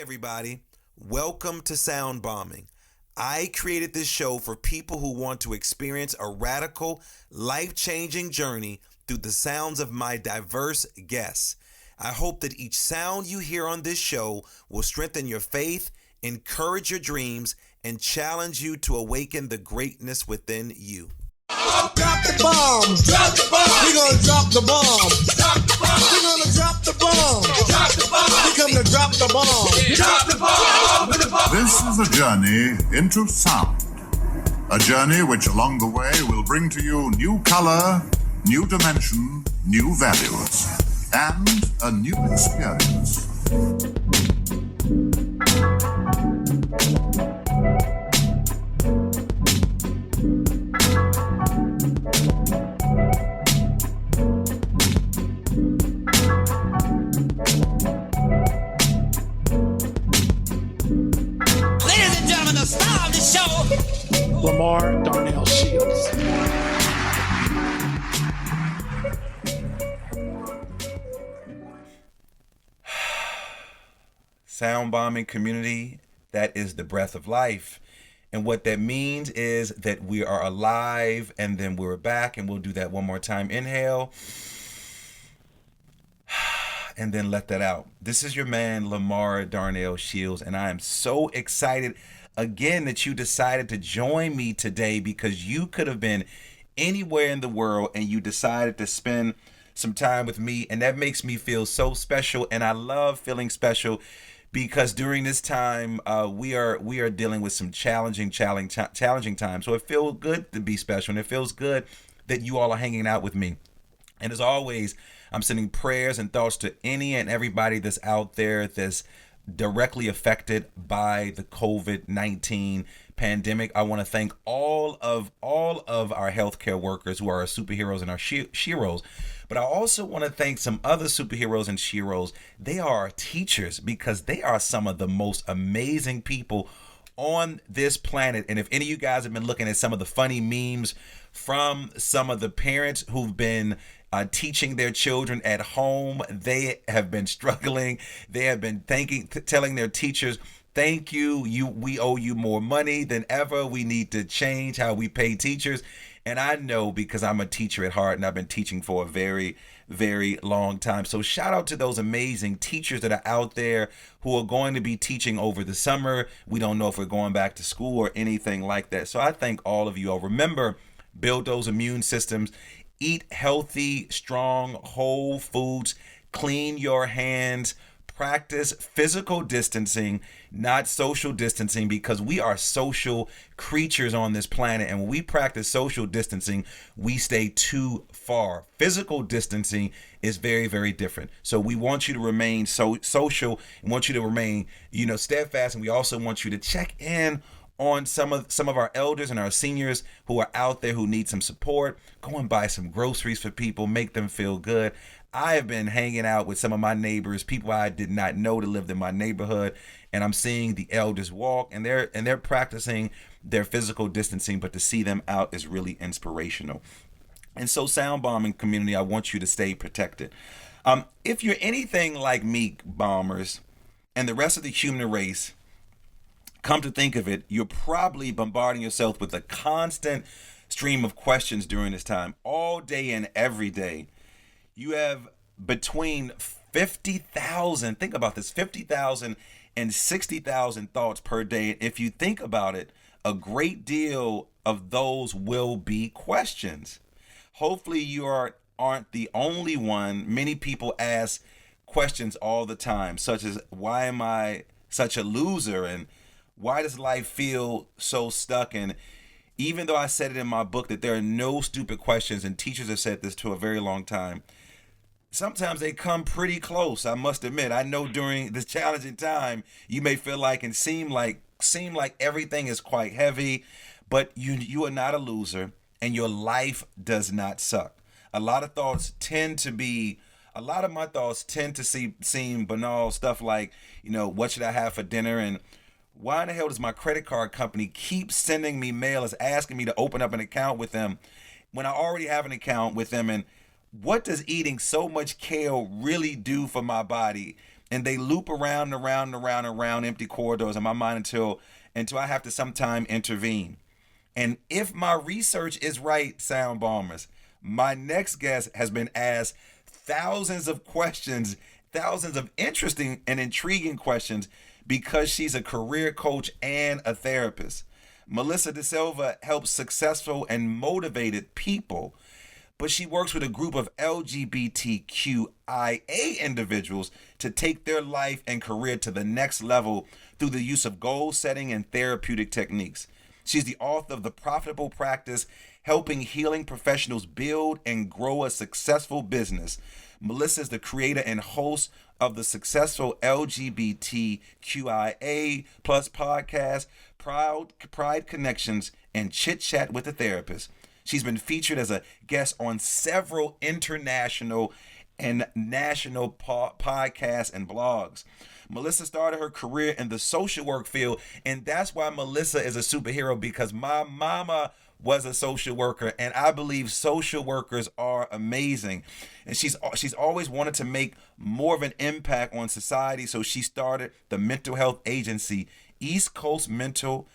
everybody. Welcome to Sound Bombing. I created this show for people who want to experience a radical, life-changing journey through the sounds of my diverse guests. I hope that each sound you hear on this show will strengthen your faith, encourage your dreams, and challenge you to awaken the greatness within you. Drop the bomb. Drop the bomb. We're gonna drop the bomb. Drop the bomb. We're gonna drop the bomb. Drop the bomb. We come to drop the bomb. Drop the bomb. This is a journey into sound. A journey which along the way will bring to you new color, new dimension, new values, and a new experience. LaMarr Darnell Shields. Sound bombing community, that is the breath of life. And what that means is that we are alive and then we're back, and we'll do that one more time. Inhale and then let that out. This is your man, LaMarr Darnell Shields, and I am so excited again that you decided to join me today, because you could have been anywhere in the world and you decided to spend some time with me, and that makes me feel so special. And I love feeling special because during this time we are dealing with some challenging times. So it feels good to be special, and it feels good that you all are hanging out with me. And as always, I'm sending prayers and thoughts to any and everybody that's out there that's directly affected by the COVID-19 pandemic. I want to thank all of our healthcare workers who are our superheroes and our sheroes. But I also want to thank some other superheroes and sheroes. They are our teachers, because they are some of the most amazing people on this planet. And if any of you guys have been looking at some of the funny memes from some of the parents who've been teaching their children at home, they have been struggling. They have been telling their teachers, thank you. We owe you more money than ever. We need to change how we pay teachers. And I know, because I'm a teacher at heart and I've been teaching for a very, very long time. So shout out to those amazing teachers that are out there who are going to be teaching over the summer. We don't know if we're going back to school or anything like that. So I thank all of you all. Remember, build those immune systems. Eat healthy, strong, whole foods. Clean your hands. Practice physical distancing, not social distancing, because we are social creatures on this planet. And when we practice social distancing, we stay too far. Physical distancing is very, very different. So we want you to remain social, and want you to remain, steadfast. And we also want you to check in on some of our elders and our seniors who are out there who need some support. Go and buy some groceries for people, make them feel good. I have been hanging out with some of my neighbors, people I did not know that lived in my neighborhood, and I'm seeing the elders walk, and they're practicing their physical distancing, but to see them out is really inspirational. And so, sound bombing community, I want you to stay protected. If you're anything like me, bombers, and the rest of the human race, come to think of it, you're probably bombarding yourself with a constant stream of questions during this time, all day and every day. You have between 50,000, think about this, 50,000 and 60,000 thoughts per day. If you think about it, a great deal of those will be questions. Hopefully you aren't the only one. Many people ask questions all the time, such as, why am I such a loser? And why does life feel so stuck? And even though I said it in my book that there are no stupid questions, and teachers have said this to a very long time, sometimes they come pretty close, I must admit. I know during this challenging time, you may feel like and seem like everything is quite heavy, but you are not a loser, and your life does not suck. A lot of my thoughts tend to seem banal stuff like, what should I have for dinner? And why in the hell does my credit card company keep sending me mailers asking me to open up an account with them when I already have an account with them? And what does eating so much kale really do for my body? and they loop around and around and around and around empty corridors in my mind until I have to sometime intervene. And if my research is right, sound bombers, my next guest has been asked thousands of questions, thousands of interesting and intriguing questions, because she's a career coach and a therapist. Melissa DaSilva helps successful and motivated people, but she works with a group of LGBTQIA individuals to take their life and career to the next level through the use of goal setting and therapeutic techniques. She's the author of The Profitable Practice, helping healing professionals build and grow a successful business. Melissa is the creator and host of the successful LGBTQIA plus podcast, Pride Connections, and Chit Chat with a Therapist. She's been featured as a guest on several international and national podcasts and blogs. Melissa started her career in the social work field, and that's why Melissa is a superhero, because my mama was a social worker, and I believe social workers are amazing. And she's always wanted to make more of an impact on society, so she started the mental health agency, East Coast Mental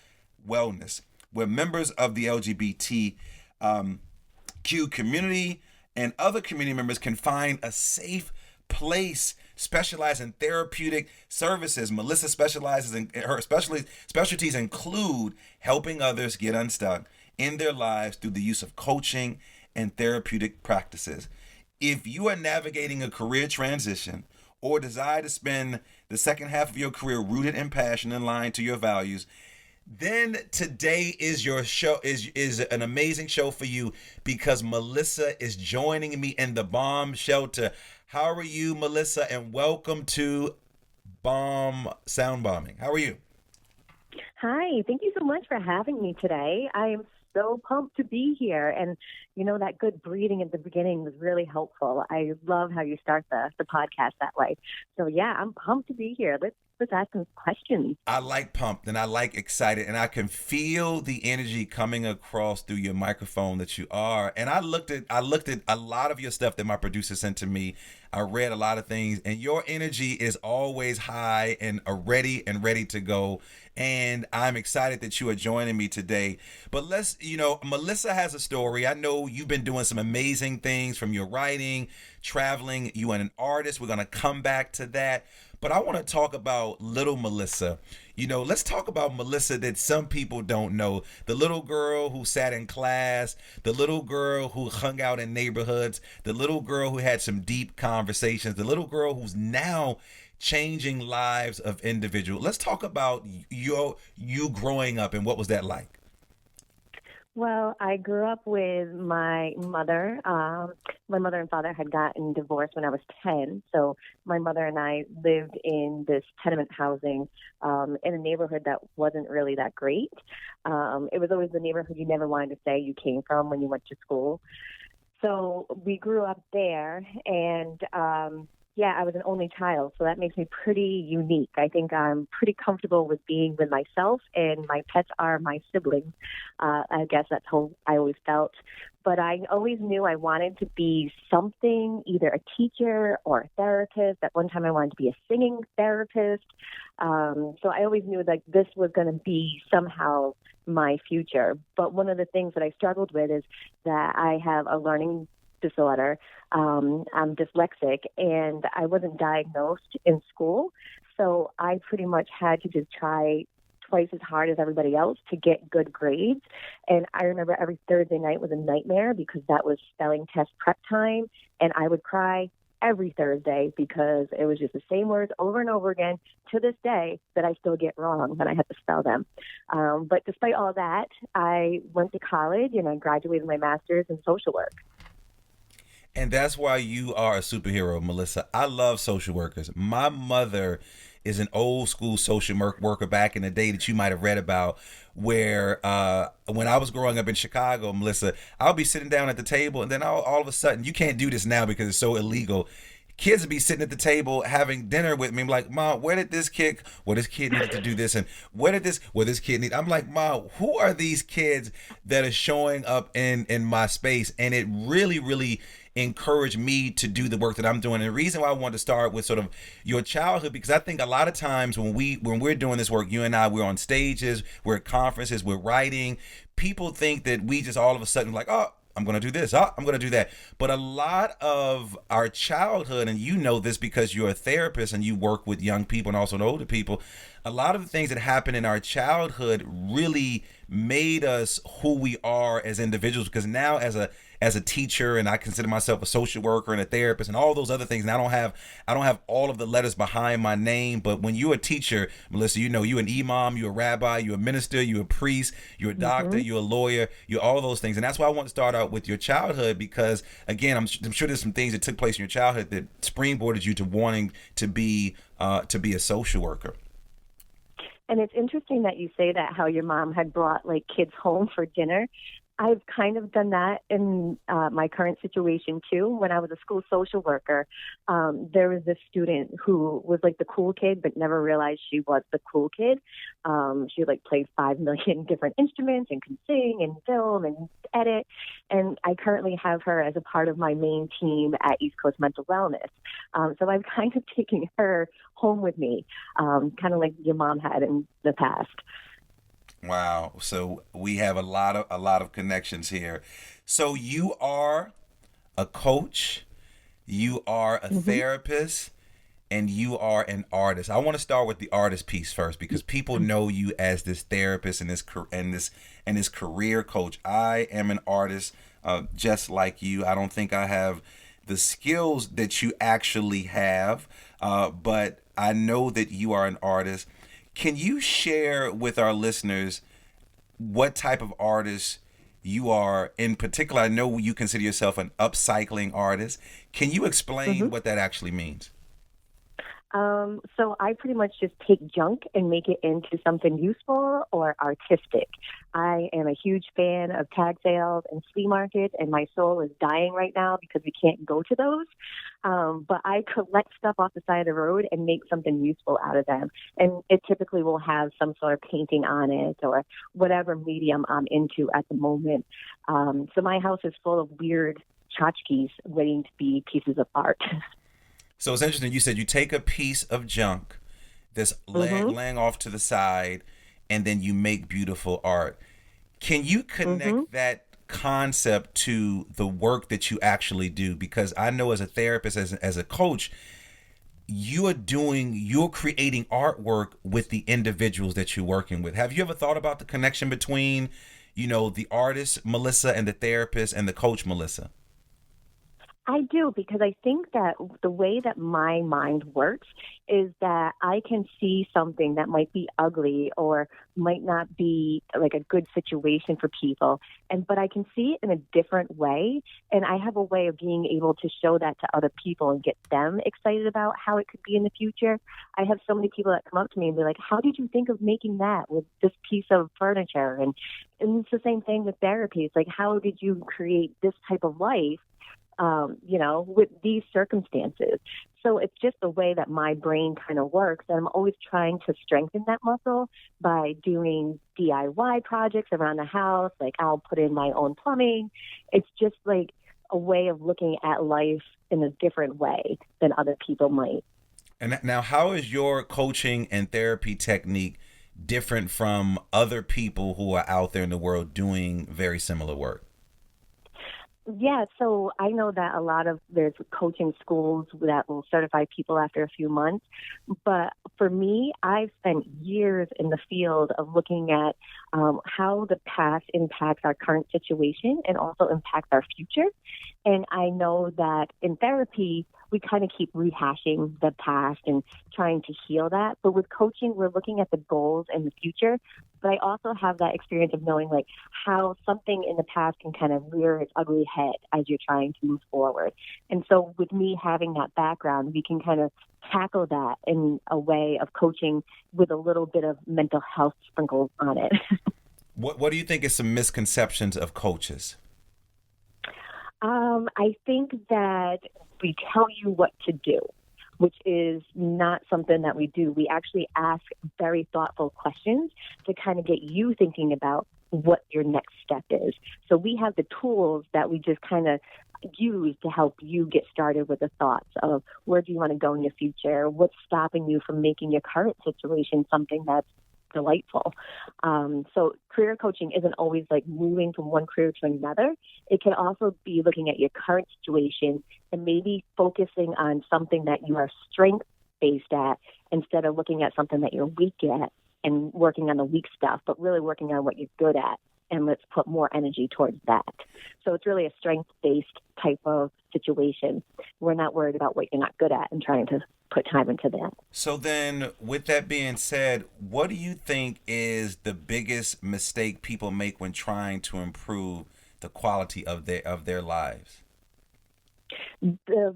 Wellness, where members of the LGBTQ community and other community members can find a safe place specialized in therapeutic services. Melissa specializes in her specialties include helping others get unstuck in their lives through the use of coaching and therapeutic practices. If you are navigating a career transition or desire to spend the second half of your career rooted in passion and aligned to your values, then today is your show, is an amazing show for you, because Melissa is joining me in the bomb shelter. How are you, Melissa? And welcome to Sound Bombing. How are you? Hi, thank you so much for having me today. I am so pumped to be here. And, you know, that good breathing at the beginning was really helpful. I love how you start the podcast that way. So, yeah, I'm pumped to be here. Let's ask some questions. I like pumped and I like excited, and I can feel the energy coming across through your microphone that you are. And I looked at a lot of your stuff that my producer sent to me. I read a lot of things, and your energy is always high and ready to go. And I'm excited that you are joining me today. But Melissa has a story. I know you've been doing some amazing things, from your writing, traveling. You are an artist. We're going to come back to that. But I want to talk about little Melissa. Let's talk about Melissa that some people don't know. The little girl who sat in class, the little girl who hung out in neighborhoods, the little girl who had some deep conversations, the little girl who's now changing lives of individuals. Let's talk about you growing up, and what was that like? Well, I grew up with my mother. My mother and father had gotten divorced when I was 10. So my mother and I lived in this tenement housing in a neighborhood that wasn't really that great. It was always the neighborhood you never wanted to say you came from when you went to school. So we grew up there, and I was an only child, so that makes me pretty unique. I think I'm pretty comfortable with being with myself, and my pets are my siblings. I guess that's how I always felt. But I always knew I wanted to be something, either a teacher or a therapist. At one time, I wanted to be a singing therapist. So I always knew that this was going to be somehow my future. But one of the things that I struggled with is that I have a learning disorder. I'm dyslexic, and I wasn't diagnosed in school. So I pretty much had to just try twice as hard as everybody else to get good grades. And I remember every Thursday night was a nightmare, because that was spelling test prep time. And I would cry every Thursday because it was just the same words over and over again to this day that I still get wrong when I have to spell them. But despite all that, I went to college and I graduated my master's in social work. And that's why you are a superhero, Melissa. I love social workers. My mother is an old school social worker back in the day that you might have read about, where when I was growing up in Chicago, Melissa, I'll be sitting down at the table, and then all of a sudden, you can't do this now because it's so illegal. Kids would be sitting at the table having dinner with me. I'm like, Mom, where did this kid, this kid needed to do this, and this kid need? I'm like, Mom, who are these kids that are showing up in my space? And it really, really encouraged me to do the work that I'm doing. And the reason why I wanted to start with sort of your childhood, because I think a lot of times when we're doing this work, you and I, we're on stages, we're at conferences, we're writing, people think that we just all of a sudden like, oh, I'm going to do this. Oh, I'm going to do that. But a lot of our childhood, and you know this because you're a therapist and you work with young people and also older people, a lot of the things that happen in our childhood really made us who we are as individuals. Because now as a teacher, and I consider myself a social worker and a therapist and all those other things, and I don't have all of the letters behind my name, but when you're a teacher, Melissa, you know, you're an imam, you're a rabbi, you're a minister, you're a priest, you're a doctor, you're a lawyer, you're all those things. And that's why I want to start out with your childhood, because again, I'm sure there's some things that took place in your childhood that springboarded you to wanting to be a social worker. And it's interesting that you say that, how your mom had brought like kids home for dinner. I've kind of done that in my current situation too. When I was a school social worker, there was this student who was like the cool kid, but never realized she was the cool kid. She like played 5 million different instruments and can sing and film and edit. And I currently have her as a part of my main team at East Coast Mental Wellness. So I'm kind of taking her home with me, kind of like your mom had in the past. Wow. So we have a lot of connections here. So you are a coach, you are a therapist, and you are an artist. I want to start with the artist piece first, because people know you as this therapist and this career coach. I am an artist, just like you. I don't think I have the skills that you actually have, but I know that you are an artist. Can you share with our listeners what type of artist you are? In particular, I know you consider yourself an upcycling artist. Can you explain what that actually means? So I pretty much just take junk and make it into something useful or artistic. I am a huge fan of tag sales and flea markets, and my soul is dying right now because we can't go to those. But I collect stuff off the side of the road and make something useful out of them. And it typically will have some sort of painting on it or whatever medium I'm into at the moment. So my house is full of weird tchotchkes waiting to be pieces of art. So it's interesting. You said you take a piece of junk that's laying off to the side, and then you make beautiful art. Can you connect that concept to the work that you actually do? Because I know as a therapist, as a coach, you're creating artwork with the individuals that you're working with. Have you ever thought about the connection between, the artist, Melissa, and the therapist and the coach, Melissa? I do, because I think that the way that my mind works is that I can see something that might be ugly or might not be like a good situation for people, but I can see it in a different way, and I have a way of being able to show that to other people and get them excited about how it could be in the future. I have so many people that come up to me and be like, how did you think of making that with this piece of furniture? And it's the same thing with therapy. It's like, how did you create this type of life with these circumstances? So it's just the way that my brain kind of works. And I'm always trying to strengthen that muscle by doing DIY projects around the house. Like I'll put in my own plumbing. It's just like a way of looking at life in a different way than other people might. And now, how is your coaching and therapy technique different from other people who are out there in the world doing very similar work? Yeah, so I know that there's coaching schools that will certify people after a few months. But for me, I've spent years in the field of looking at how the past impacts our current situation and also impacts our future. And I know that in therapy, we kind of keep rehashing the past and trying to heal that. But with coaching, we're looking at the goals and the future. But I also have that experience of knowing like how something in the past can kind of rear its ugly head as you're trying to move forward. And so with me having that background, we can kind of tackle that in a way of coaching with a little bit of mental health sprinkled on it. What do you think is some misconceptions of coaches? I think that we tell you what to do, which is not something that we do. We actually ask very thoughtful questions to kind of get you thinking about what your next step is. So we have the tools that we just kind of use to help you get started with the thoughts of where do you want to go in your future? What's stopping you from making your current situation something that's delightful? So career coaching isn't always like moving from one career to another. It can also be looking at your current situation and maybe focusing on something that you are strength-based at instead of looking at something that you're weak at and working on the weak stuff, but really working on what you're good at. And let's put more energy towards that. So it's really a strength-based type of situation. We're not worried about what you're not good at and trying to put time into that. So then, with that being said, what do you think is the biggest mistake people make when trying to improve the quality of their lives?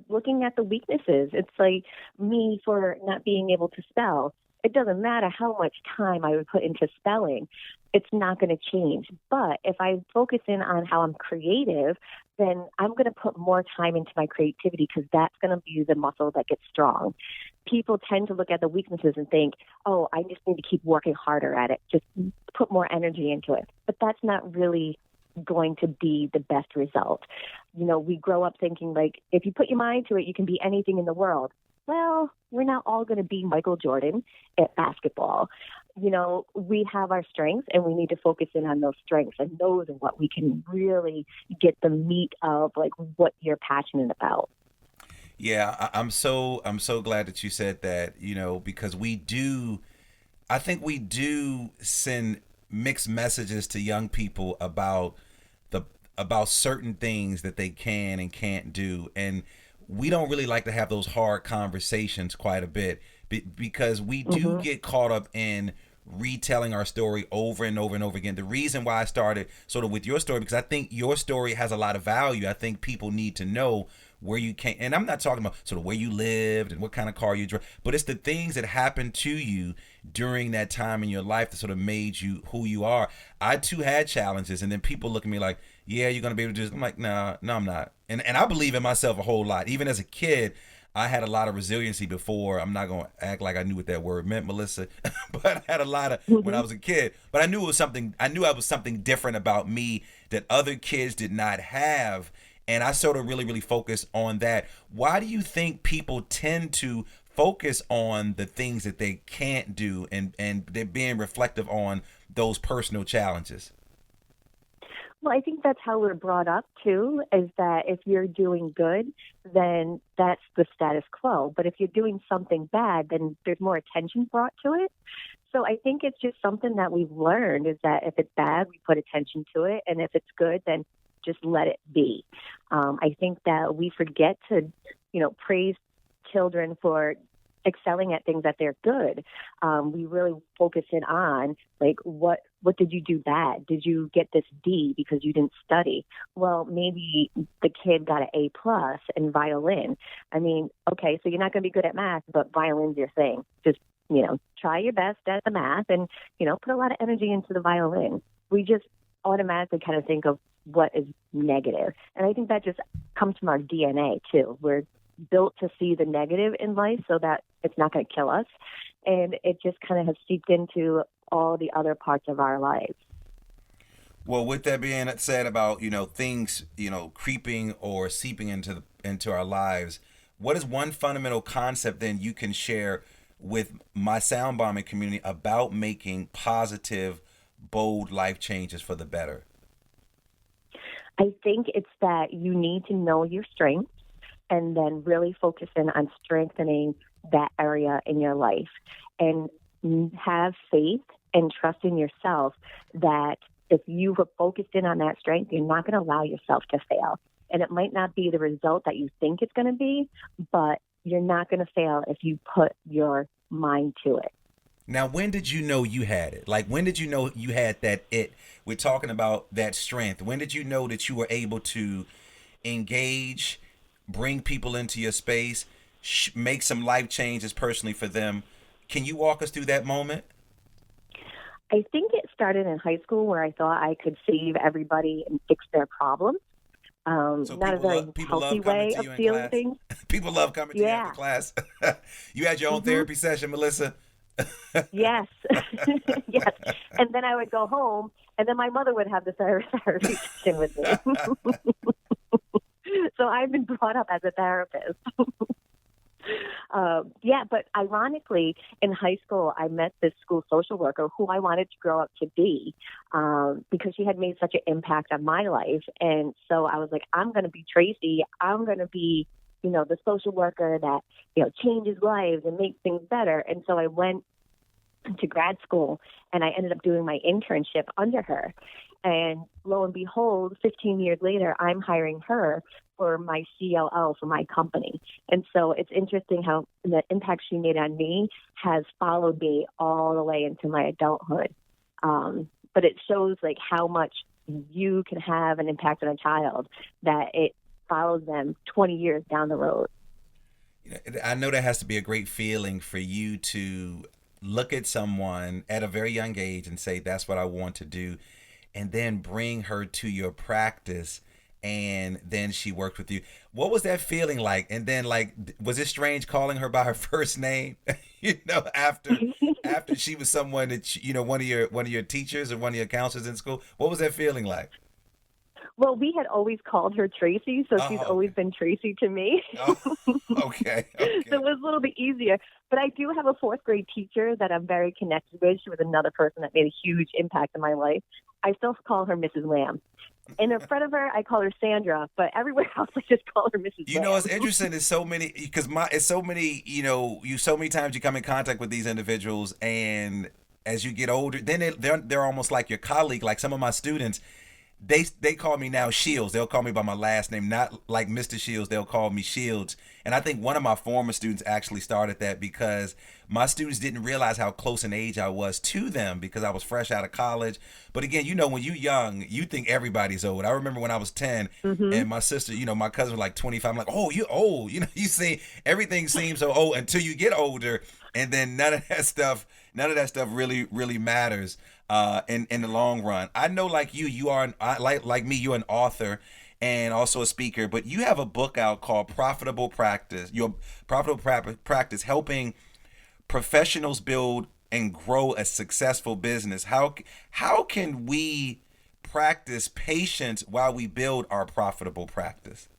Looking at the weaknesses. It's like me for not being able to spell. It doesn't matter how much time I would put into spelling. It's not going to change. But if I focus in on how I'm creative, then I'm going to put more time into my creativity because that's going to be the muscle that gets strong. People tend to look at the weaknesses and think, oh, I just need to keep working harder at it. Just put more energy into it. But that's not really going to be the best result. You know, we grow up thinking like, if you put your mind to it, you can be anything in the world. Well, we're not all going to be Michael Jordan at basketball. You know, we have our strengths and we need to focus in on those strengths, and those are what we can really get the meat of, like what you're passionate about. Yeah, I'm so glad that you said that, you know, because I think we do send mixed messages to young people about certain things that they can and can't do, and we don't really like to have those hard conversations quite a bit because we do get caught up in retelling our story over and over and over again. The reason why I started sort of with your story, because I think your story has a lot of value. I think people need to know where you came, and I'm not talking about sort of where you lived and what kind of car you drove, but it's the things that happened to you during that time in your life that sort of made you who you are. I too had challenges, and then people look at me like, yeah, you're going to be able to do this. I'm like, no, I'm not. And I believe in myself a whole lot. Even as a kid, I had a lot of resiliency before. I'm not going to act like I knew what that word meant, Melissa, but I had a lot of when I was a kid. But I knew it was something. I knew I was something different about me that other kids did not have, and I sort of really focused on that. Why do you think people tend to focus on the things that they can't do, and they're being reflective on those personal challenges? Well, I think that's how we're brought up, too, is that if you're doing good, then that's the status quo. But if you're doing something bad, then there's more attention brought to it. So I think it's just something that we've learned is that if it's bad, we put attention to it. And if it's good, then just let it be. I think that we forget to, praise children for excelling at things that they're good. We really focus in on, like, what did you do bad? Did you get this D because you didn't study? Well, maybe the kid got an A+ in violin. I mean, okay, so you're not going to be good at math, but violin's your thing. Just, try your best at the math and, put a lot of energy into the violin. We just automatically kind of think of what is negative. And I think that just comes from our DNA, too. We're built to see the negative in life so that it's not going to kill us. And it just kind of has seeped into all the other parts of our lives. Well, with that being said about, things, creeping or seeping into our lives, what is one fundamental concept then you can share with my sound bombing community about making positive, bold life changes for the better? I think it's that you need to know your strengths and then really focus in on strengthening that area in your life and have faith and trust in yourself that if you were focused in on that strength, you're not going to allow yourself to fail. And it might not be the result that you think it's going to be, but you're not going to fail if you put your mind to it. Now, when did you know you had it? Like, when did you know you had that it? We're talking about that strength. When did you know that you were able to engage, bring people into your space, make some life changes personally for them? Can you walk us through that moment? I think it started in high school where I thought I could save everybody and fix their problems. So not a very healthy way of feeling things. People love coming to you after class. You had your own therapy session, Melissa? Yes. Yes. And then I would go home, and then my mother would have the therapy session with me. So I've been brought up as a therapist. But ironically, in high school, I met this school social worker who I wanted to grow up to be because she had made such an impact on my life. And so I was like, I'm going to be Tracy. I'm going to be, the social worker that, changes lives and makes things better. And so I went to grad school and I ended up doing my internship under her. And lo and behold, 15 years later, I'm hiring her for my CLO for my company. And so it's interesting how the impact she made on me has followed me all the way into my adulthood. But it shows like how much you can have an impact on a child that it follows them 20 years down the road. I know that has to be a great feeling for you to look at someone at a very young age and say, that's what I want to do, and then bring her to your practice, and then she worked with you. What was that feeling like? And then, like, was it strange calling her by her first name? After she was someone that one of your teachers or one of your counselors in school. What was that feeling like? Well, we had always called her Tracy, so she's always been Tracy to me. Okay. So it was a little bit easier. But I do have a fourth grade teacher that I'm very connected with. She was another person that made a huge impact in my life. I still call her Mrs. Lamb. And in front of her, I call her Sandra, but everywhere else, I just call her Mrs. Lamb. It's interesting. It's so many, because it's so many, so many times you come in contact with these individuals, and as you get older, then they're almost like your colleague. Like some of my students, they call me now Shields. They'll call me by my last name, not like Mr. Shields. They'll call me Shields. And I think one of my former students actually started that because my students didn't realize how close in age I was to them because I was fresh out of college. But again, when you're young, you think everybody's old. I remember when I was 10 and my sister, my cousin was like 25. I'm like, oh, you're old. You see, everything seems so old until you get older. And then none of that stuff really, really matters in the long run. I know, like you are, like me, you're an author and also a speaker, but you have a book out called Profitable Practice. Your Profitable Practice, helping professionals build and grow a successful business. How can we practice patience while we build our profitable practice?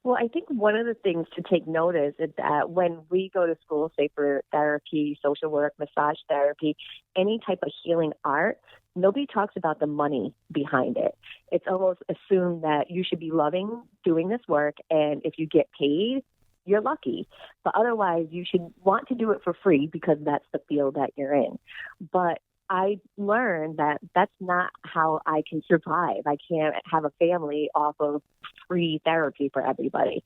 Well, I think one of the things to take notice is that when we go to school, say for therapy, social work, massage therapy, any type of healing art, nobody talks about the money behind it. It's almost assumed that you should be loving doing this work, and if you get paid, you're lucky. But otherwise, you should want to do it for free because that's the field that you're in. But I learned that that's not how I can survive. I can't have a family off of free therapy for everybody.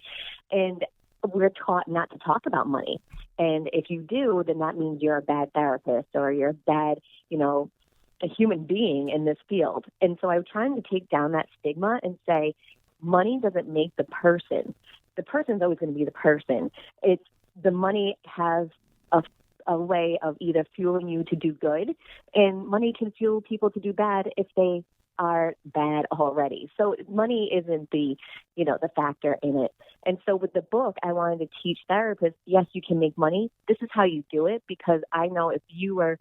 And we're taught not to talk about money. And if you do, then that means you're a bad therapist or you're a bad, a human being in this field. And so I'm trying to take down that stigma and say, money doesn't make the person. The person's always going to be the person. It's the money has a way of either fueling you to do good, and money can fuel people to do bad if they are bad already. So money isn't the factor in it. And so with the book, I wanted to teach therapists, yes, you can make money. This is how you do it, because I know if you are,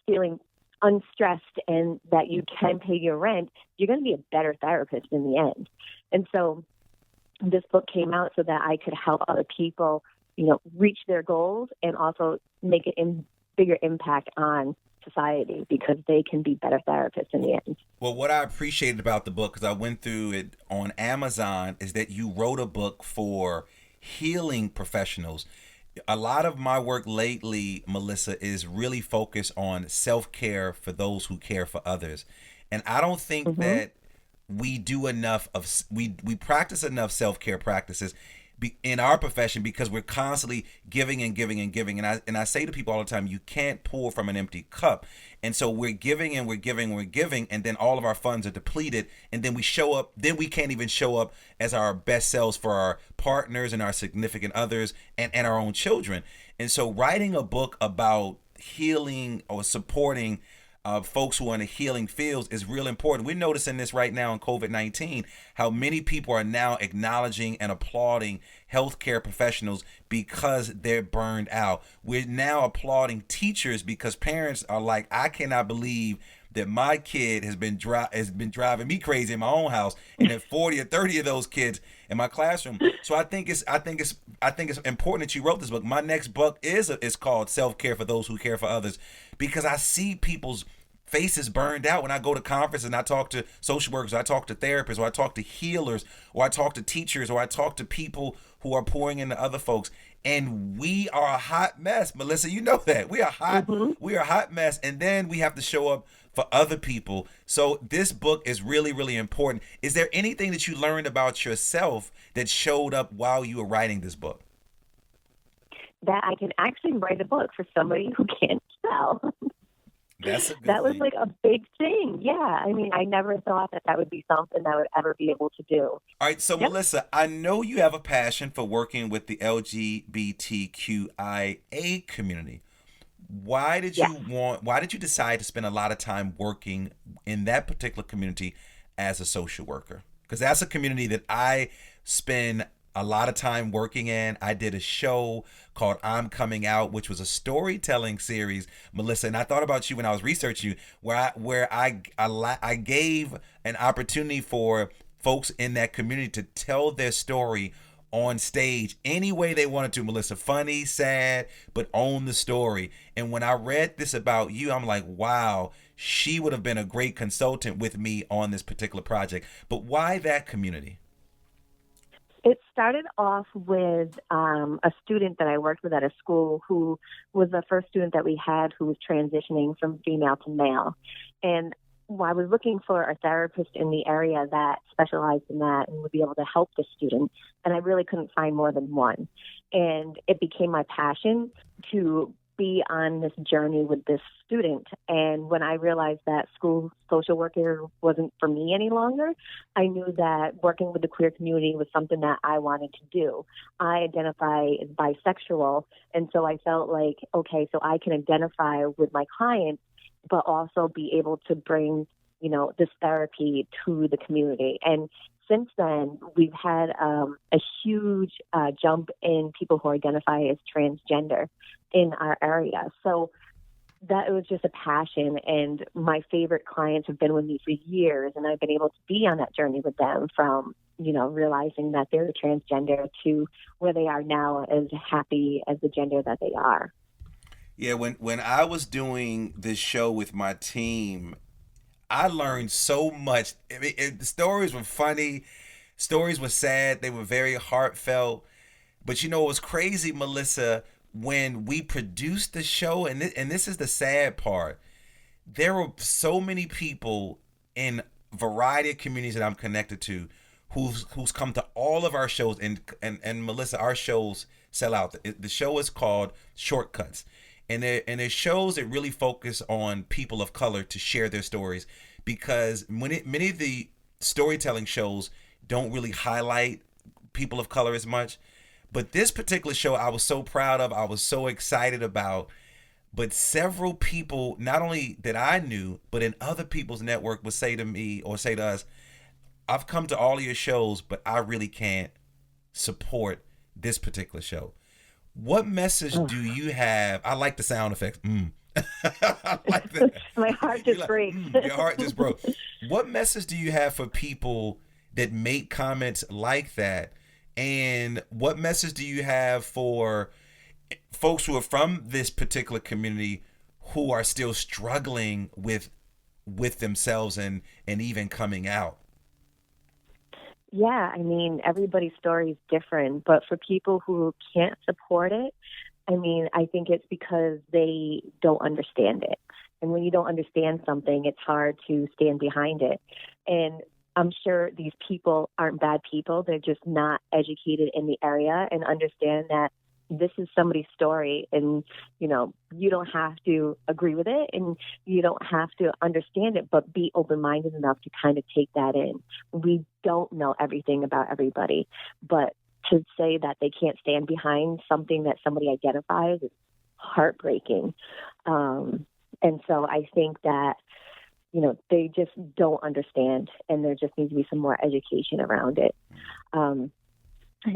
feeling unstressed and that you can pay your rent, you're going to be a better therapist in the end. And so this book came out so that I could help other people reach their goals and also make a bigger impact on society because they can be better therapists in the end. Well, what I appreciated about the book, because I went through it on Amazon, is that you wrote a book for healing professionals. A lot of my work lately, Melissa, is really focused on self-care for those who care for others. And I don't think that we do enough of, we practice enough self-care practices in our profession because we're constantly giving and giving and giving. And I say to people all the time, you can't pour from an empty cup. And so we're giving and we're giving and we're giving, and then all of our funds are depleted. And then we show up, then we can't even show up as our best selves for our partners and our significant others and our own children. And so writing a book about healing or supporting folks who are in the healing fields is real important. We're noticing this right now in COVID-19, how many people are now acknowledging and applauding healthcare professionals because they're burned out. We're now applauding teachers because parents are like, I cannot believe that my kid has been driving me crazy in my own house, and then 40 or 30 of those kids in my classroom. So I think it's important that you wrote this book. My next book is called Self-Care for Those Who Care for Others, because I see people's faces burned out when I go to conferences and I talk to social workers, or I talk to therapists, or I talk to healers, or I talk to teachers, or I talk to people who are pouring into other folks. And we are a hot mess, Melissa. You know that. We are hot. We are a hot mess. And then we have to show up for other people. So this book is really, really important. Is there anything that you learned about yourself that showed up while you were writing this book? That I can actually write a book for somebody who can't spell. That's a good that was thing. like a big thing. Yeah. I mean, I never thought that would be something I would ever be able to do. All right. So, Yep. Melissa, I know you have a passion for working with the LGBTQIA community. Why did you decide to spend a lot of time working in that particular community as a social worker? Because that's a community that I spend a lot of time working in. I did a show called I'm Coming Out, which was a storytelling series, Melissa. And I thought about you when I was researching you, where I gave an opportunity for folks in that community to tell their story on stage any way they wanted to, Melissa. Funny, sad, but own the story. And when I read this about you, I'm like, wow, she would have been a great consultant with me on this particular project. But why that community? It started off with a student that I worked with at a school who was the first student that we had who was transitioning from female to male. And I was looking for a therapist in the area that specialized in that and would be able to help the student. And I really couldn't find more than one. And it became my passion to be on this journey with this student. And when I realized that school social worker wasn't for me any longer, I knew that working with the queer community was something that I wanted to do. I identify as bisexual, and so I felt like, okay, so I can identify with my clients, but also be able to bring, this therapy to the community. And since then, we've had a huge jump in people who identify as transgender in our area. So that was just a passion. And my favorite clients have been with me for years, and I've been able to be on that journey with them from, realizing that they're transgender to where they are now, as happy as the gender that they are. Yeah, when I was doing this show with my team, I learned so much. I mean, the stories were funny, stories were sad, they were very heartfelt. But it was crazy, Melissa, when we produced the show, and this is the sad part, there were so many people in a variety of communities that I'm connected to who's come to all of our shows, and Melissa, our shows sell out. The show is called Shortcuts. And there's shows that really focus on people of color to share their stories, because many of the storytelling shows don't really highlight people of color as much. But this particular show I was so proud of, I was so excited about. But several people, not only that I knew, but in other people's network would say to me or say to us, I've come to all of your shows, but I really can't support this particular show. What message do you have? I like the sound effects. I like that. My heart just breaks. Your heart just broke. What message do you have for people that make comments like that? And what message do you have for folks who are from this particular community who are still struggling with themselves and even coming out? Yeah, I mean, everybody's story is different, but for people who can't support it, I think it's because they don't understand it. And when you don't understand something, it's hard to stand behind it. And I'm sure these people aren't bad people. They're just not educated in the area and understand that this is somebody's story, and, you don't have to agree with it and you don't have to understand it, but be open-minded enough to kind of take that in. We don't know everything about everybody, but to say that they can't stand behind something that somebody identifies is heartbreaking. And so I think that, they just don't understand, and there just needs to be some more education around it.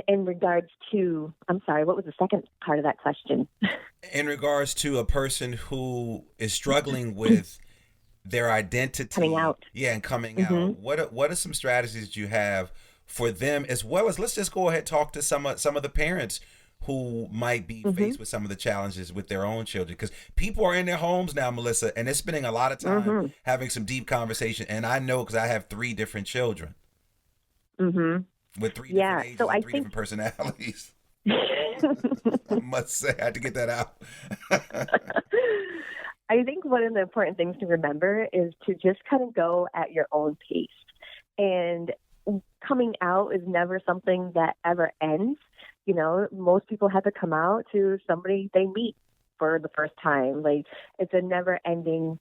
In regards to, I'm sorry, what was the second part of that question? In regards to a person who is struggling with their identity coming out. Yeah, and coming out. What are some strategies that you have for them, as well as, let's just go ahead and talk to some of the parents who might be faced with some of the challenges with their own children, because people are in their homes now, Melissa, and they're spending a lot of time having some deep conversation. And I know, because I have 3 different children with 3 different ages and 3 different personalities. I must say, I had to get that out. I think one of the important things to remember is to just kind of go at your own pace. And coming out is never something that ever ends. You know, most people have to come out to somebody they meet for the first time. Like, it's a never ending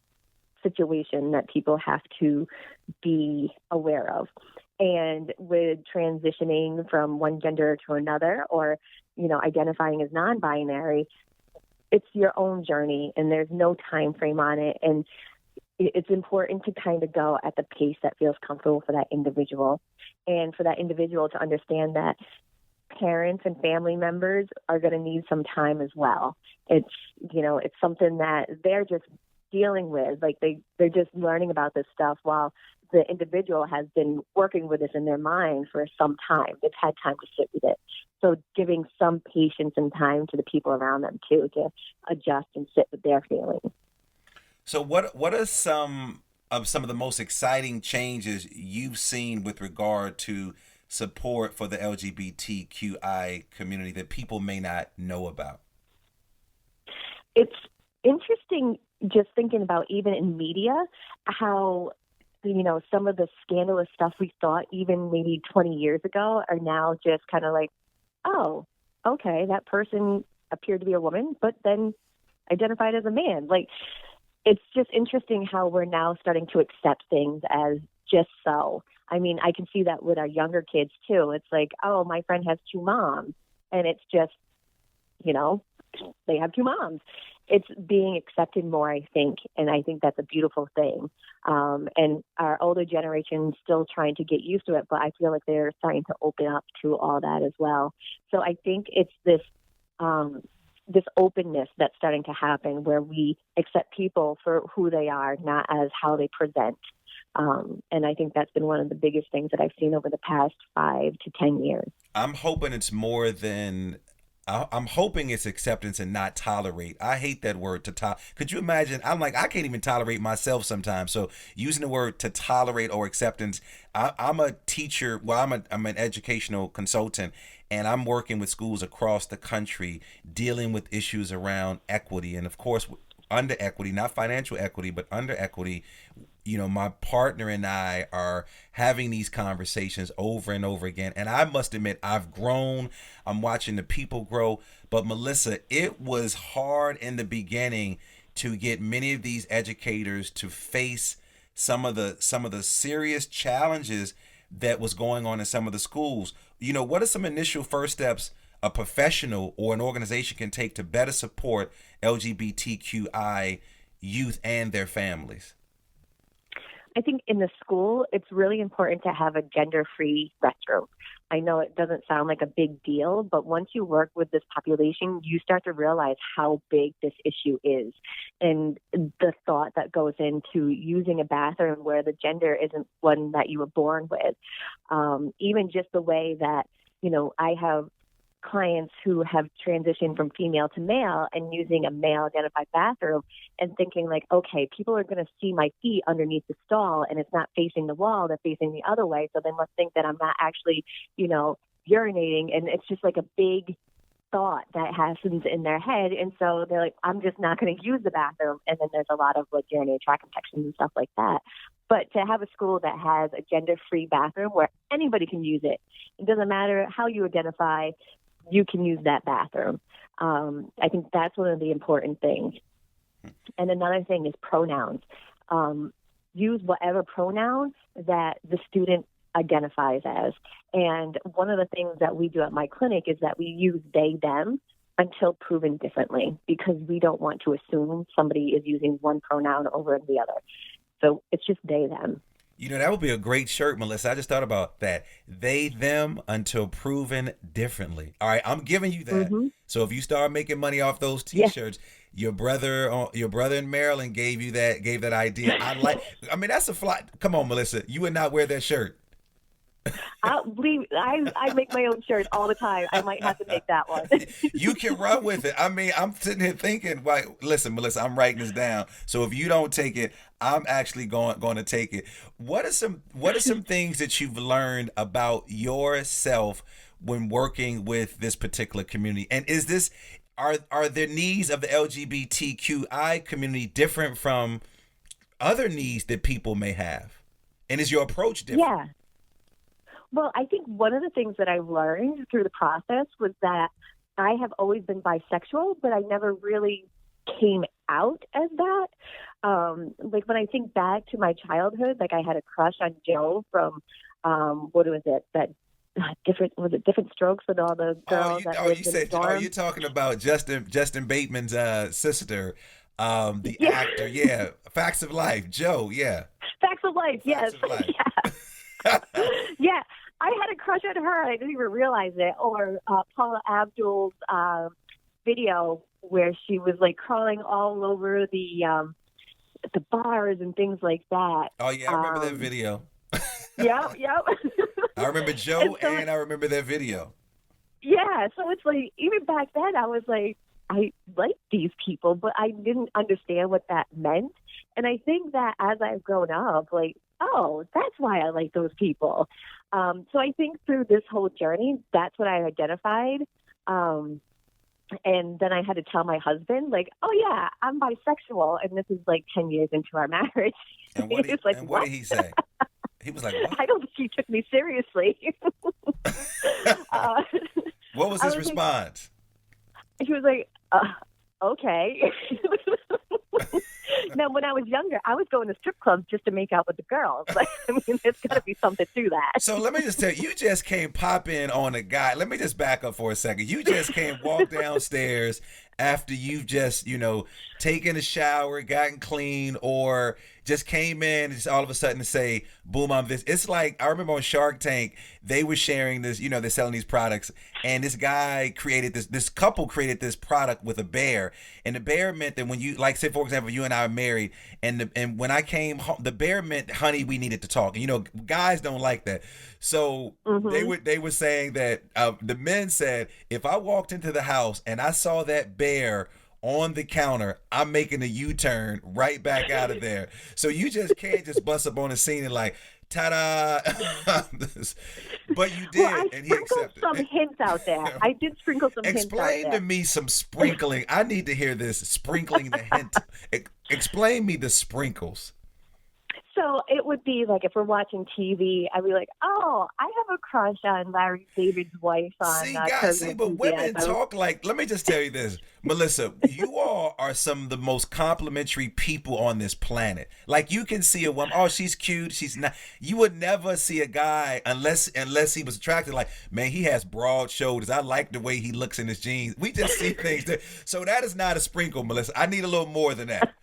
situation that people have to be aware of. And with transitioning from one gender to another, or, you know, identifying as non-binary, it's your own journey, and there's no time frame on it. And it's important to kind of go at the pace that feels comfortable for that individual, and for that individual to understand that parents and family members are going to need some time as well. It's, you know, it's something that they're just dealing with. Like, they're just learning about this stuff while the individual has been working with this in their mind for some time. They've had time to sit with it. So giving some patience and time to the people around them too, to adjust and sit with their feelings. So what are some of the most exciting changes you've seen with regard to support for the LGBTQI community that people may not know about? It's interesting just thinking about, even in media, how, you know, some of the scandalous stuff we thought even maybe 20 years ago are now just kind of like, oh, okay, that person appeared to be a woman, but then identified as a man. Like, it's just interesting how we're now starting to accept things as just so. I mean, I can see that with our younger kids too. It's like, oh, my friend has 2 moms, and it's just, you know, they have 2 moms. It's being accepted more, I think, and I think that's a beautiful thing. And our older generation still trying to get used to it, but I feel like they're starting to open up to all that as well. So I think it's this openness that's starting to happen, where we accept people for who they are, not as how they present. And I think that's been one of the biggest things that I've seen over the past 5 to 10 years. I'm hoping it's more than... I'm hoping it's acceptance and not tolerate. I hate that word, to tolerate. Could you imagine? I'm like, I can't even tolerate myself sometimes. So using the word to tolerate or acceptance, I'm a teacher. Well, I'm an educational consultant, and I'm working with schools across the country dealing with issues around equity. And of course, under equity, not financial equity, but under equity. You know, my partner and I are having these conversations over and over again. And I must admit, I've grown. I'm watching the people grow. But Melissa, it was hard in the beginning to get many of these educators to face some of the serious challenges that was going on in some of the schools. You know, what are some initial first steps a professional or an organization can take to better support LGBTQI youth and their families? I think in the school, it's really important to have a gender-free restroom. I know it doesn't sound like a big deal, but once you work with this population, you start to realize how big this issue is, and the thought that goes into using a bathroom where the gender isn't one that you were born with. Even just the way that, you know, I have clients who have transitioned from female to male and using a male identified bathroom and thinking like, okay, people are going to see my feet underneath the stall and it's not facing the wall, they're facing the other way. So they must think that I'm not actually, you know, urinating. And it's just like a big thought that happens in their head. And so they're like, I'm just not going to use the bathroom. And then there's a lot of like urinary tract infections and stuff like that. But to have a school that has a gender-free bathroom where anybody can use it, it doesn't matter how you identify, you can use that bathroom. I think that's one of the important things. And another thing is pronouns. Use whatever pronoun that the student identifies as. And one of the things that we do at my clinic is that we use they, them until proven differently, because we don't want to assume somebody is using one pronoun over the other. So it's just they, them. You know, that would be a great shirt, Melissa. I just thought about that. They, them, until proven differently. All right, I'm giving you that. Mm-hmm. So if you start making money off those T-shirts, your brother in Maryland gave that idea. I mean, that's a fly. Come on, Melissa, you would not wear that shirt. I make my own shirt all the time. I might have to make that one. You can run with it. I mean, I'm sitting here thinking, why? Listen, Melissa, I'm writing this down. So if you don't take it, I'm actually going to take it. What are some things that you've learned about yourself when working with this particular community? And are the needs of the LGBTQI community different from other needs that people may have? And is your approach different? Yeah. Well, I think one of the things that I learned through the process was that I have always been bisexual, but I never really came out as that. Like when I think back to my childhood, like I had a crush on Joe from, what was it? That different strokes with all the girls that lived in the dorm? You're talking about Justin Bateman's sister, the Yeah. actor, yeah. Facts of Life, Joe, yeah. Facts of Life, yes. Facts of Life. Yeah. Yeah, I had a crush on her. I didn't even realize it. Or Paula Abdul's video where she was like crawling all over the bars and things like that. Oh yeah, I remember that video. Yep. I remember Joe and I remember that video. Yeah, so it's like even back then I was like, I like these people, but I didn't understand what that meant. And I think that as I've grown up, like, oh, that's why I like those people. So I think through this whole journey, that's what I identified. And then I had to tell my husband, like, oh, yeah, I'm bisexual. And this is like 10 years into our marriage. And what did he say? He was like, what? I don't think he took me seriously. What was his response? He was like, okay. Now, when I was younger, I was going to strip clubs just to make out with the girls. Like, I mean, there's got to be something to that. So let me just tell you, you just came pop in on a guy. Let me just back up for a second. You just came walk downstairs after you've just, taken a shower, gotten clean, or just came in and just all of a sudden say, boom, I'm this. It's like, I remember on Shark Tank, they were sharing this, they're selling these products, and this guy created this couple created this product with a bear. And the bear meant that when you, like, say, for example, you and I are married, and when I came home, the bear meant, honey, we needed to talk. And, guys don't like that. So they were saying that the men said, if I walked into the house and I saw that bear on the counter, I'm making a U-turn right back out of there. So you just can't just bust up on the scene and like, ta-da. But you did, well, and he accepted. Some hints out there. I did sprinkle some hints out there. Explain to me some sprinkling. I need to hear this, sprinkling the hint. Explain me the sprinkles. So it would be like if we're watching TV, I'd be like, "Oh, I have a crush on Larry David's wife." But women talk like. Let me just tell you this, Melissa. You all are some of the most complimentary people on this planet. Like you can see a woman, oh, she's cute, she's not. You would never see a guy unless he was attracted. Like, man, he has broad shoulders. I like the way he looks in his jeans. We just see things that. So that is not a sprinkle, Melissa. I need a little more than that.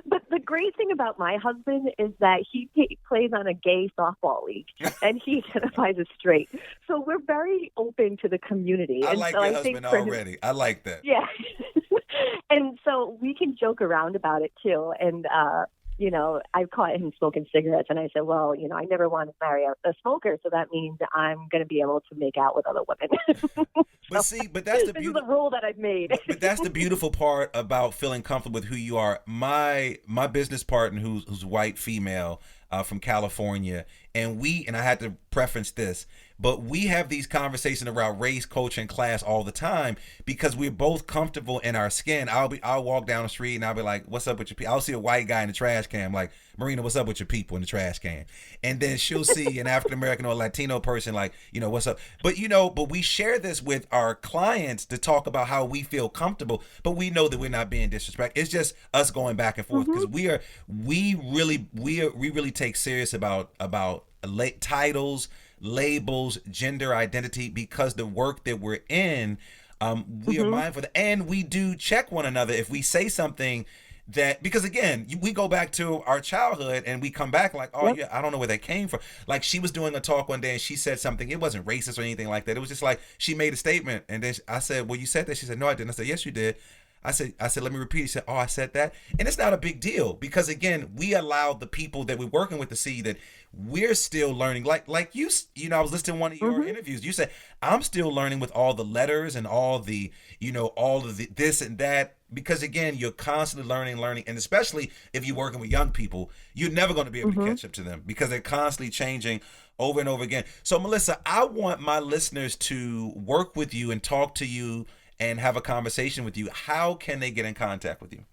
But the great thing about my husband is that he plays on a gay softball league, and he identifies as straight. So we're very open to the community. I like your husband already. I like that. Yeah. And so we can joke around about it, too. And, I caught him smoking cigarettes, and I said, well, I never want to marry a smoker, so that means I'm going to be able to make out with other women. But that's the this is the rule that I've made. But that's the beautiful part about feeling comfortable with who you are. My business partner, who's white female, from California, and I had to preference this, but we have these conversations around race, culture, and class all the time because we're both comfortable in our skin. I'll walk down the street and I'll be like, "What's up with your people?" I'll see a white guy in the trash can, I'm like, "Marina, what's up with your people in the trash can?" And then she'll see an African American or Latino person like, "What's up?" But but we share this with our clients to talk about how we feel comfortable, but we know that we're not being disrespectful. It's just us going back and forth because we really take serious about titles, labels, gender identity, because the work that we're in, we are mindful of, and we do check one another. If we say something that, because again, we go back to our childhood and we come back like, oh Yep. yeah, I don't know where that came from. Like she was doing a talk one day and she said something. It wasn't racist or anything like that. It was just like she made a statement and then I said, well, you said that. She said, no, I didn't. I said, yes, you did. I said, let me repeat. She said, oh, I said that. And it's not a big deal because again, we allow the people that we're working with to see that we're still learning. Like you know, I was listening to one of your interviews. You said, I'm still learning with all the letters and all the, you know, all of the this and that. Because again, you're constantly learning. And especially if you're working with young people, you're never going to be able to catch up to them because they're constantly changing over and over again. So Melissa, I want my listeners to work with you and talk to you and have a conversation with you. How can they get in contact with you?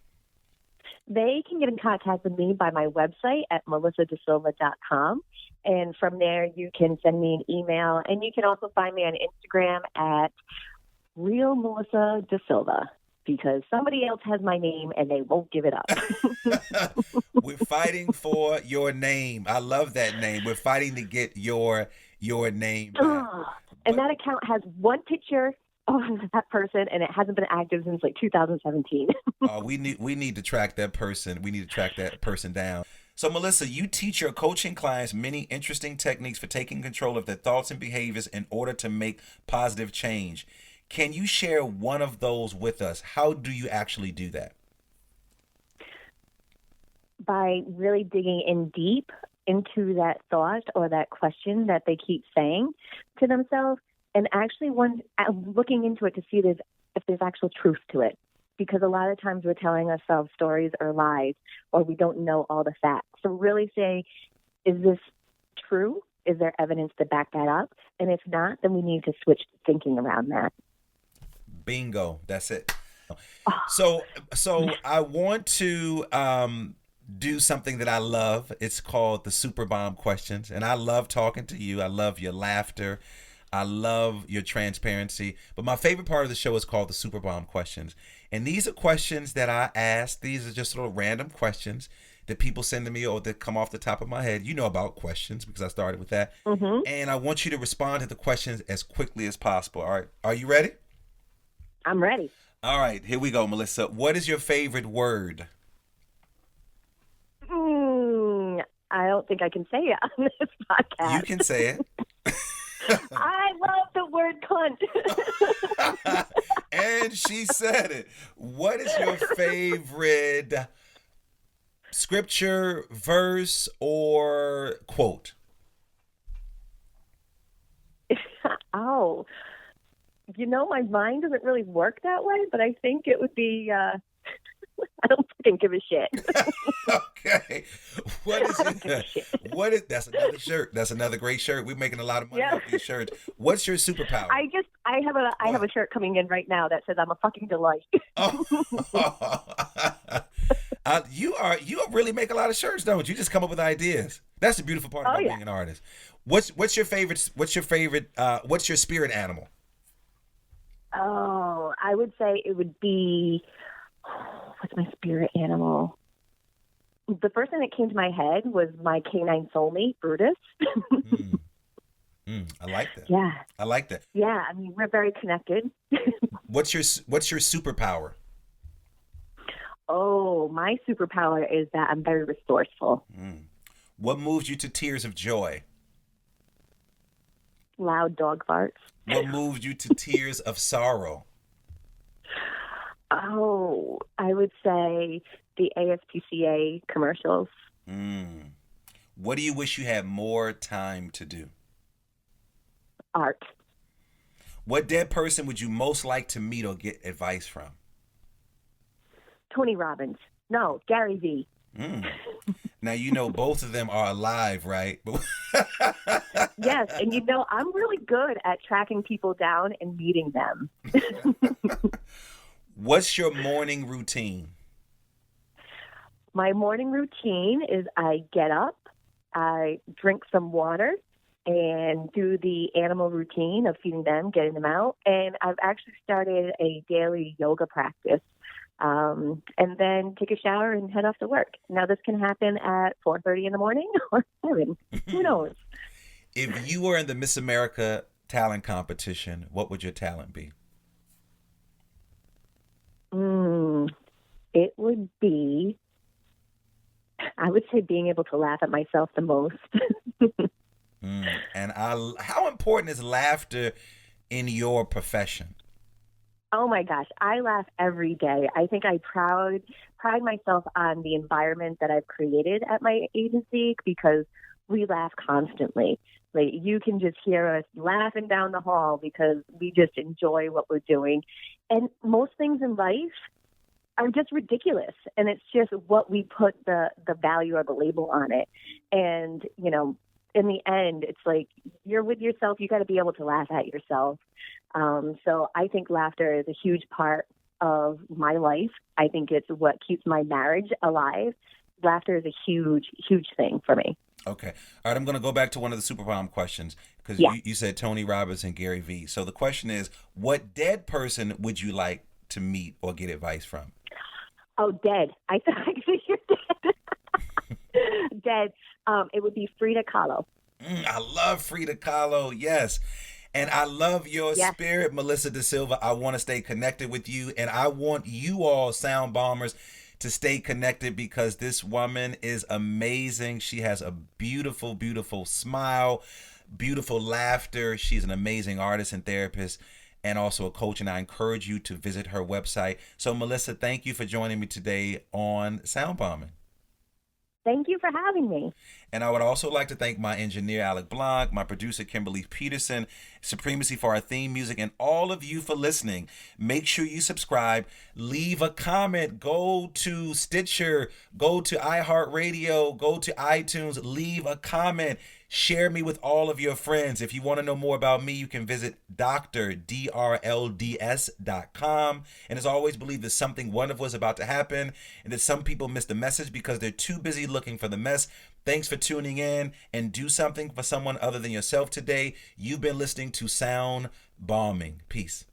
They can get in contact with me by my website at melissadasilva.com. And from there, you can send me an email. And you can also find me on Instagram at Real Melissa DaSilva, because somebody else has my name and they won't give it up. We're fighting for your name. I love that name. We're fighting to get your name back. And that account has one picture of that person, and it hasn't been active since like 2017. We need to track that person. We need to track that person down. So Melissa, you teach your coaching clients many interesting techniques for taking control of their thoughts and behaviors in order to make positive change. Can you share one of those with us? How do you actually do that? By really digging in deep into that thought or that question that they keep saying to themselves, and actually looking into it to see if there's actual truth to it. Because a lot of times we're telling ourselves stories or lies, or we don't know all the facts. So really say, is this true? Is there evidence to back that up? And if not, then we need to switch thinking around that. Bingo. That's it. So I want to do something that I love. It's called the Super Bomb Questions. And I love talking to you. I love your laughter. I love your transparency. But my favorite part of the show is called the Super Bomb Questions. And these are questions that I ask. These are just little random questions that people send to me or that come off the top of my head. You know about questions because I started with that. Mm-hmm. And I want you to respond to the questions as quickly as possible. All right. Are you ready? I'm ready. All right. Here we go, Melissa. What is your favorite word? I don't think I can say it on this podcast. You can say it. I love the word cunt. And she said it. What is your favorite scripture, verse, or quote? Oh, my mind doesn't really work that way, but I think it would be, I don't fucking give a shit. Okay. That's another shirt. That's another great shirt. We're making a lot of money off these shirts. What's your superpower? I have a shirt coming in right now that says I'm a fucking delight. You really make a lot of shirts, don't you? You just come up with ideas. That's the beautiful part about being an artist. What's your favorite what's your spirit animal? Oh, I would say it would be, what's my spirit animal? The first thing that came to my head was my canine soulmate, Brutus. I like that. Yeah. I like that. Yeah, I mean, we're very connected. What's your superpower? Oh, my superpower is that I'm very resourceful. What moves you to tears of joy? Loud dog farts. What moves you to tears of sorrow? Oh, I would say the ASPCA commercials. What do you wish you had more time to do? Art. What dead person would you most like to meet or get advice from? Tony Robbins. No, Gary Vee. Now, both of them are alive, right? Yes, and I'm really good at tracking people down and meeting them. What's your morning routine? My morning routine is I get up, I drink some water, and do the animal routine of feeding them, getting them out. And I've actually started a daily yoga practice. And then take a shower and head off to work. Now, this can happen at 4:30 in the morning or 7. Who knows? If you were in the Miss America talent competition, what would your talent be? it would be, I would say, being able to laugh at myself the most. And how important is laughter in your profession? Oh my gosh, I laugh every day. I think I pride myself on the environment that I've created at my agency because we laugh constantly. Like, you can just hear us laughing down the hall because we just enjoy what we're doing. And most things in life are just ridiculous. And it's just what we put the value or the label on it. And, you know, in the end, it's like you're with yourself. You got to be able to laugh at yourself. So I think laughter is a huge part of my life. I think it's what keeps my marriage alive. Laughter is a huge, huge thing for me. Okay. All right. I'm going to go back to one of the Super Palm questions because you said Tony Robbins and Gary Vee. So the question is, what dead person would you like to meet or get advice from? Oh, dead. I thought you're dead. Dead. It would be Frida Kahlo. I love Frida Kahlo. Yes. And I love your spirit, Melissa DaSilva. I want to stay connected with you. And I want you all, Sound Bombers, to stay connected because this woman is amazing. She has a beautiful, beautiful smile, beautiful laughter. She's an amazing artist and therapist and also a coach. And I encourage you to visit her website. So, Melissa, thank you for joining me today on Sound Bombing. Thank you for having me. And I would also like to thank my engineer, Alec Blanc, my producer, Kimberly Peterson, Supremacy for our theme music, and all of you for listening. Make sure you subscribe, leave a comment, go to Stitcher, go to iHeartRadio, go to iTunes, leave a comment. Share me with all of your friends. If you want to know more about me, you can visit drlds.com. And as always, believe that something wonderful is about to happen and that some people miss the message because they're too busy looking for the mess. Thanks for tuning in, and do something for someone other than yourself today. You've been listening to Sound Bombing. Peace.